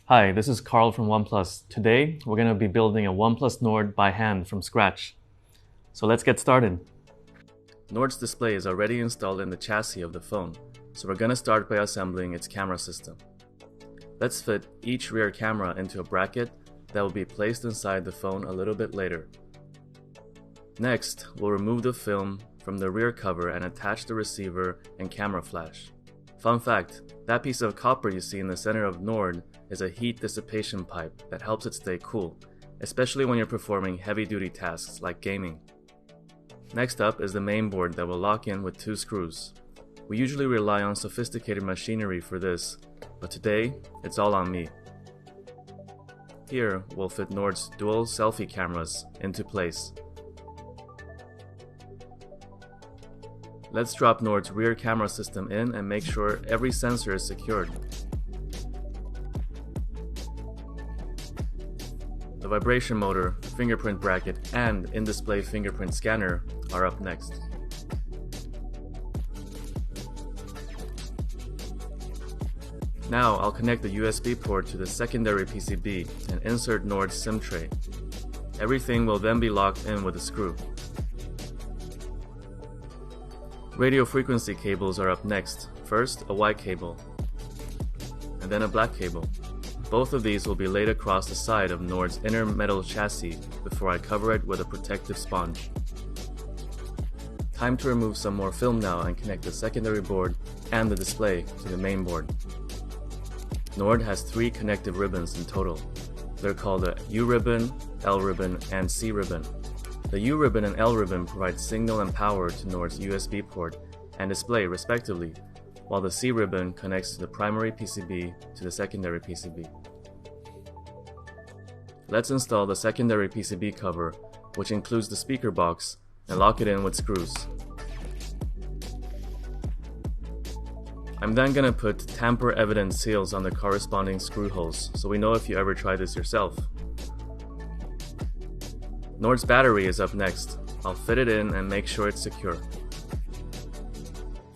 Hi, this is Carl from OnePlus. Today, we're going to be building a OnePlus Nord by hand from scratch. So let's get started. Nord's display is already installed in the chassis of the phone, so we're going to start by assembling its camera system. Let's fit each rear camera into a bracket that will be placed inside the phone a little bit later. Next, we'll remove the film from the rear cover and attach the receiver and camera flash. Fun fact, that piece of copper you see in the center of Nord is a heat dissipation pipe that helps it stay cool, especially when you're performing heavy-duty tasks like gaming. Next up is the main board that will lock in with 2 screws. We usually rely on sophisticated machinery for this, but today, it's all on me. Here, we'll fit Nord's dual selfie cameras into place. Let's drop Nord's rear camera system in and make sure every sensor is secured. The vibration motor, fingerprint bracket, and in-display fingerprint scanner are up next. Now I'll connect the USB port to the secondary PCB and insert Nord's SIM tray. Everything will then be locked in with a screw. Radio frequency cables are up next. First, a white cable, and then a black cable. Both of these will be laid across the side of Nord's inner metal chassis before I cover it with a protective sponge. Time to remove some more film now and connect the secondary board and the display to the main board. Nord has 3 connective ribbons in total. They're called the U ribbon, L ribbon, and C ribbon. The U ribbon and L ribbon provide signal and power to Nord's USB port and display respectively, while the C ribbon connects to the primary PCB to the secondary PCB. Let's install the secondary PCB cover, which includes the speaker box, and lock it in with screws. I'm then going to put tamper-evident seals on the corresponding screw holes, so we know if you ever try this yourself. Nord's battery is up next. I'll fit it in and make sure it's secure.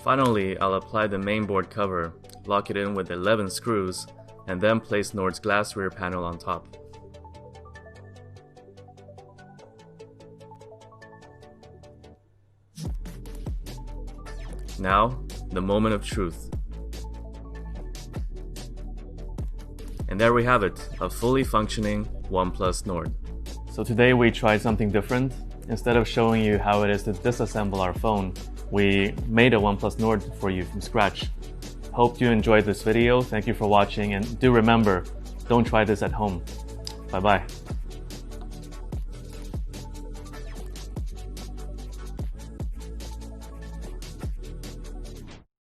Finally, I'll apply the mainboard cover, lock it in with 11 screws, and then place Nord's glass rear panel on top. Now, the moment of truth. And there we have it, a fully functioning OnePlus Nord. So today we tried something different. Instead of showing you how it is to disassemble our phone, we made a OnePlus Nord for you from scratch. Hope you enjoyed this video. Thank you for watching, and do remember, don't try this at home. Bye bye.